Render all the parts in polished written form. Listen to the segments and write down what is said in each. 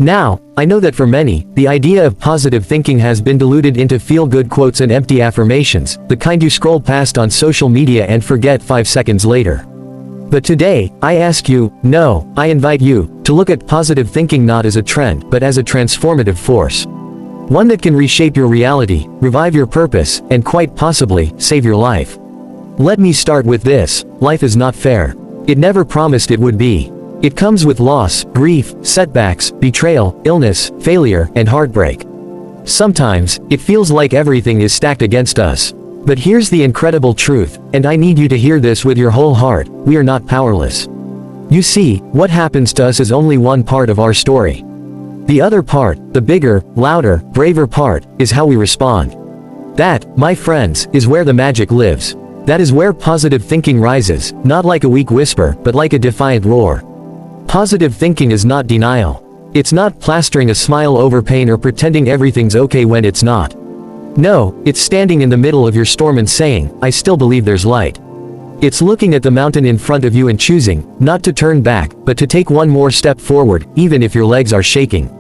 Now, I know that for many, the idea of positive thinking has been diluted into feel-good quotes and empty affirmations, the kind you scroll past on social media and forget 5 seconds later. But today, I ask you, no, I invite you, to look at positive thinking not as a trend, but as a transformative force. One that can reshape your reality, revive your purpose, and quite possibly, save your life. Let me start with this: life is not fair. It never promised it would be. It comes with loss, grief, setbacks, betrayal, illness, failure, and heartbreak. Sometimes, it feels like everything is stacked against us. But here's the incredible truth, and I need you to hear this with your whole heart: we are not powerless. You see, what happens to us is only one part of our story. The other part, the bigger, louder, braver part, is how we respond. That, my friends, is where the magic lives. That is where positive thinking rises, not like a weak whisper, but like a defiant roar. Positive thinking is not denial. It's not plastering a smile over pain or pretending everything's okay when it's not. No, it's standing in the middle of your storm and saying, I still believe there's light. It's looking at the mountain in front of you and choosing, not to turn back, but to take one more step forward, even if your legs are shaking.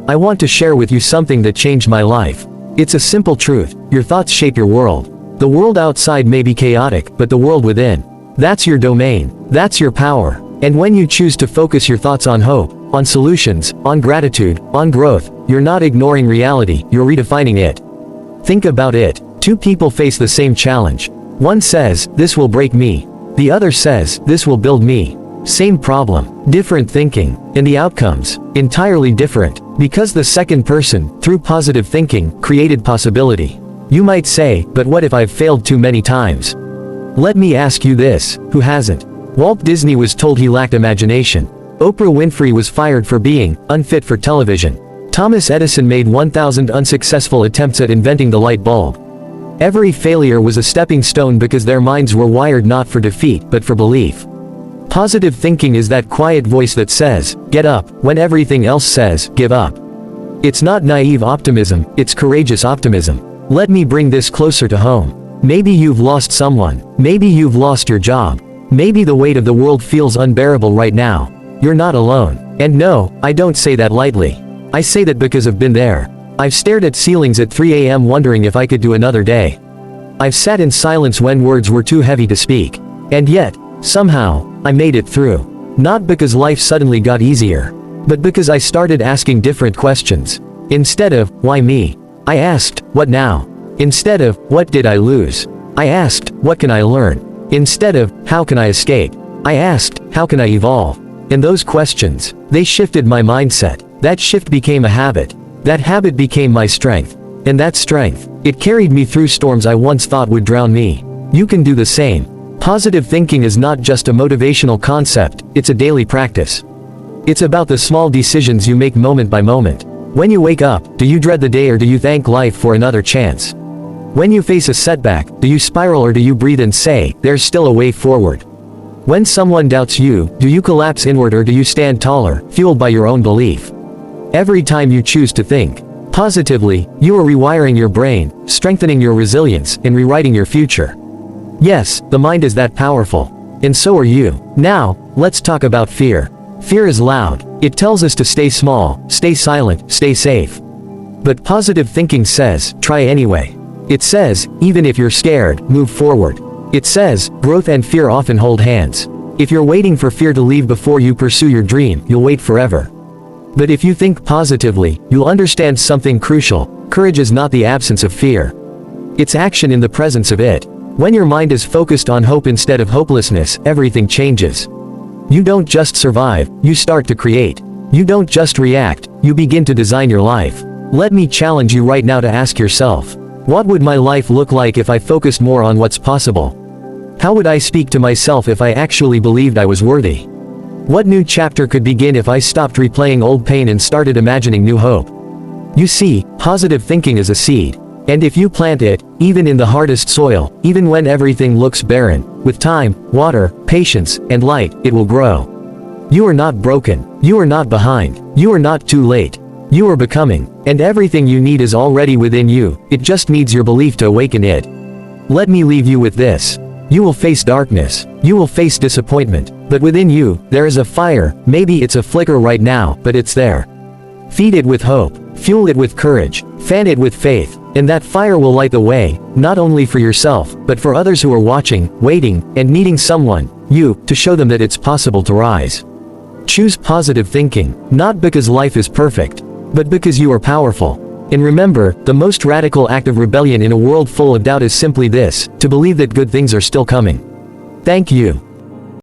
I want to share with you something that changed my life. It's a simple truth: your thoughts shape your world. The world outside may be chaotic, but the world within, that's your domain, that's your power. And when you choose to focus your thoughts on hope, on solutions, on gratitude, on growth, you're not ignoring reality, you're redefining it. Think about it. Two people face the same challenge. One says, this will break me. The other says, this will build me. Same problem, different thinking, and the outcomes, entirely different. Because the second person, through positive thinking, created possibility. You might say, but what if I've failed too many times? Let me ask you this: who hasn't? Walt Disney was told he lacked imagination. Oprah Winfrey was fired for being unfit for television. Thomas Edison made 1,000 unsuccessful attempts at inventing the light bulb. Every failure was a stepping stone because their minds were wired not for defeat, but for belief. Positive thinking is that quiet voice that says, get up, when everything else says, give up. It's not naive optimism, it's courageous optimism. Let me bring this closer to home. Maybe you've lost someone. Maybe you've lost your job. Maybe the weight of the world feels unbearable right now. You're not alone. And no, I don't say that lightly. I say that because I've been there. I've stared at ceilings at 3 a.m. wondering if I could do another day. I've sat in silence when words were too heavy to speak. And yet, somehow, I made it through. Not because life suddenly got easier, but because I started asking different questions. Instead of, why me? I asked, what now? Instead of, what did I lose? I asked, what can I learn? Instead of, how can I escape? I asked, how can I evolve? And those questions, they shifted my mindset. That shift became a habit. That habit became my strength. And that strength, it carried me through storms I once thought would drown me. You can do the same. Positive thinking is not just a motivational concept, it's a daily practice. It's about the small decisions you make moment by moment. When you wake up, do you dread the day or do you thank life for another chance? When you face a setback, do you spiral or do you breathe and say, there's still a way forward? When someone doubts you, do you collapse inward or do you stand taller, fueled by your own belief? Every time you choose to think positively, you are rewiring your brain, strengthening your resilience, and rewriting your future. Yes, the mind is that powerful. And so are you. Now, let's talk about fear. Fear is loud. It tells us to stay small, stay silent, stay safe. But positive thinking says, try anyway. It says, even if you're scared, move forward. It says, growth and fear often hold hands. If you're waiting for fear to leave before you pursue your dream, you'll wait forever. But if you think positively, you'll understand something crucial. Courage is not the absence of fear. It's action in the presence of it. When your mind is focused on hope instead of hopelessness, everything changes. You don't just survive, you start to create. You don't just react, you begin to design your life. Let me challenge you right now to ask yourself, what would my life look like if I focused more on what's possible? How would I speak to myself if I actually believed I was worthy? What new chapter could begin if I stopped replaying old pain and started imagining new hope? You see, positive thinking is a seed. And if you plant it, even in the hardest soil, even when everything looks barren, with time, water, patience, and light, it will grow. You are not broken. You are not behind. You are not too late. You are becoming. And everything you need is already within you. It just needs your belief to awaken it. Let me leave you with this. You will face darkness. You will face disappointment. But within you, there is a fire. Maybe it's a flicker right now, but it's there. Feed it with hope, fuel it with courage, fan it with faith, and that fire will light the way, not only for yourself, but for others who are watching, waiting, and needing someone, you, to show them that it's possible to rise. Choose positive thinking, not because life is perfect, but because you are powerful. And remember, the most radical act of rebellion in a world full of doubt is simply this: to believe that good things are still coming. Thank you.